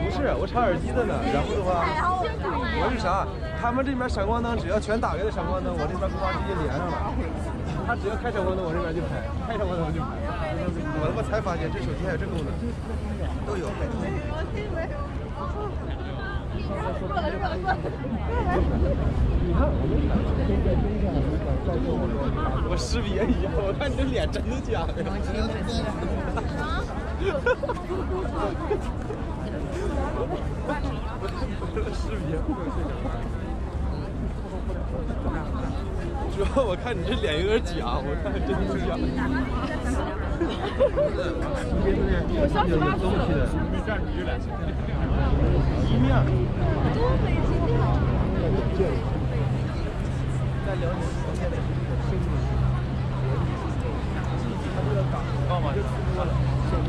不是，我插耳机的呢。然后的话，我是啥？他们这边闪光灯只要全打开的闪光灯，我这边挂直接连上了。他只要开闪光灯，我这边就拍；开闪光灯就拍。我他妈才发现这手机还有这功能，都有。你看，我识别一下，我看你这脸真的假的？识别。主要我看你这脸有点假，我看真的假。我上去吧。一面。多没劲啊！再聊你昨天的生意。他这个岗告嘛就出多了。就你。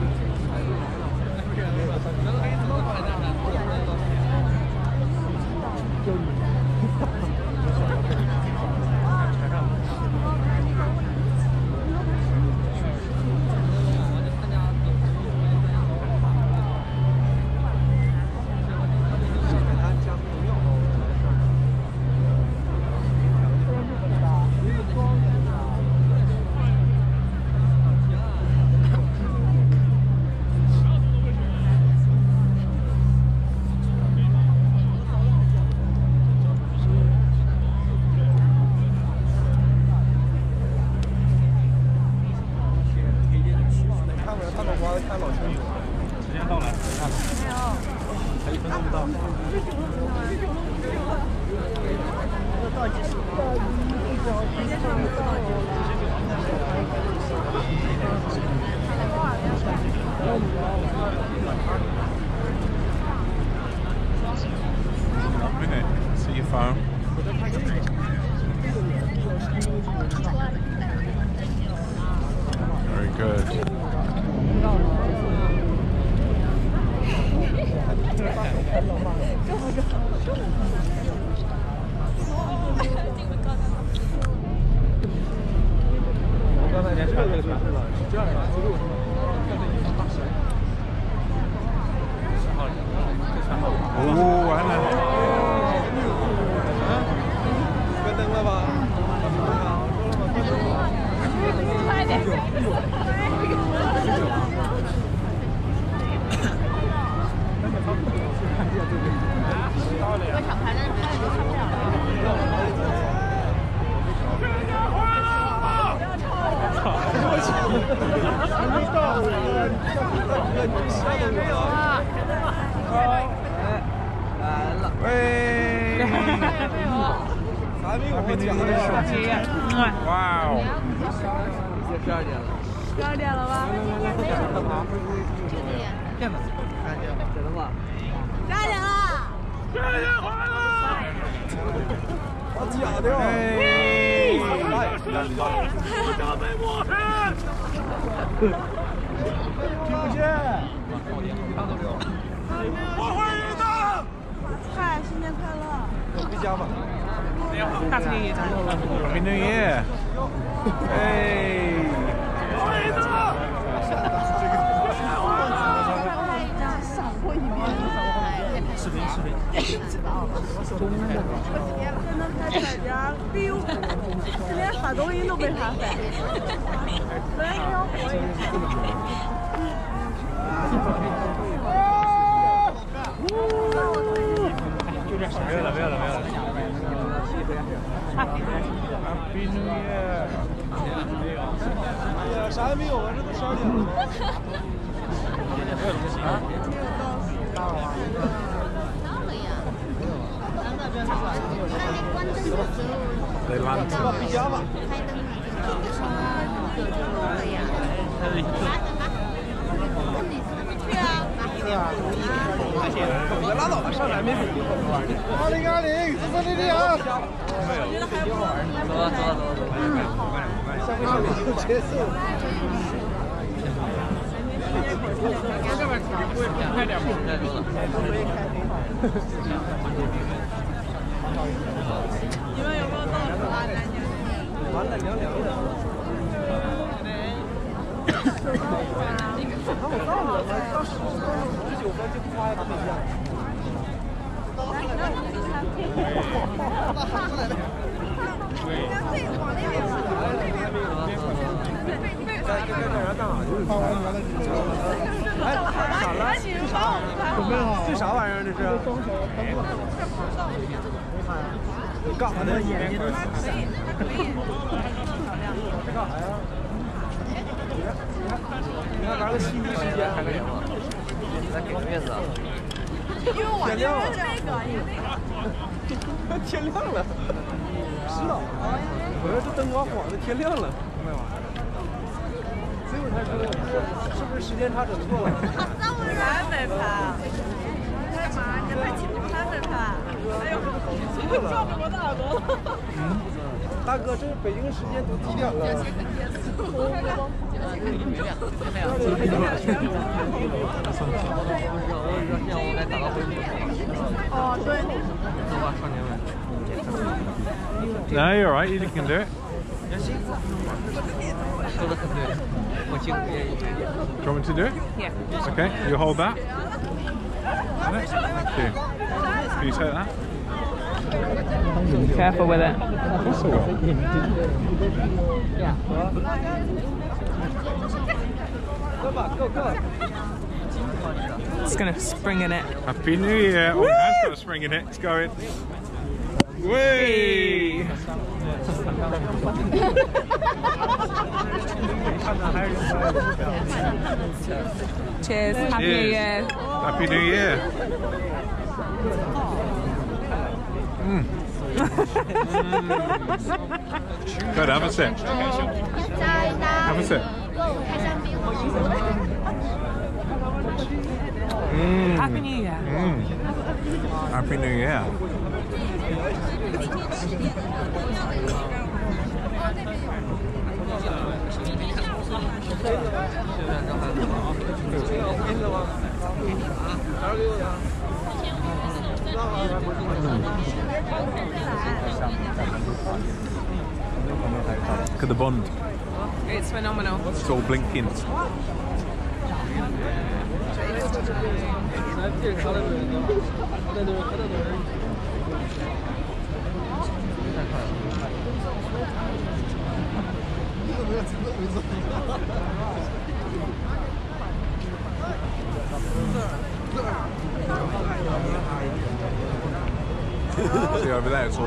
Very good. 我刚才连传这个传了，是这样的，记录是吗？哦，完了。关灯了吧？快点！我想拍，但是拍了就看不了。还没到呢，还没有啊！来了，喂！还没有我讲的手机，哇哦！已经12点了，12点了吧？电脑，真的吗？12点了！12点回来了！好假的哟！我想被抹黑。听不见。我会赢的。嗨，新年快乐！回家吧。大声一点！Happy New Year！ 哎。我会赢的。拍一张闪过一遍。视频。真的拍彩家，biu，连发抖音都被他翻。来，要火一点。没有了。Happy New Year！ 哎呀，啥也没有啊，这都12点了。到了呀。对吧？回家吧。去啊！别拉倒吧，上来没准备好玩的。2020，这是你的啊！走。下回就结束。这边拍点。你们有没有到华南娘娘？完了凉凉的。他我到了，到19分就发他没见。在干啥？哎，咋了？这啥玩意儿？这是？干啥呢？眼睛都可以。这干啥呀？你看咱们悉尼时间还可以吗？再给个月子。天亮了。天亮了。是的。我说这灯光晃的，天亮了。所以我才说，是不是时间差整错了？还没拍。干嘛？你拍还没拍？哎呦，撞着我的耳朵了。大哥，这北京时间都几点了？哦，对。No, you're right. You can do it. Do you want me to do it? Yeah. Okay. You hold that. Thank you. Can you take that? Be careful with it. It's gonna spring in it. Happy New Year. Oh, it has got a spring in it. It's going. Whee! Cheers. Happy New Year. Happy New Year. Good, have a sip. Have a sip. Happy New Year. Happy New Year. Look at the Bund. It's phenomenal. It's all blinking. See over there, it's all.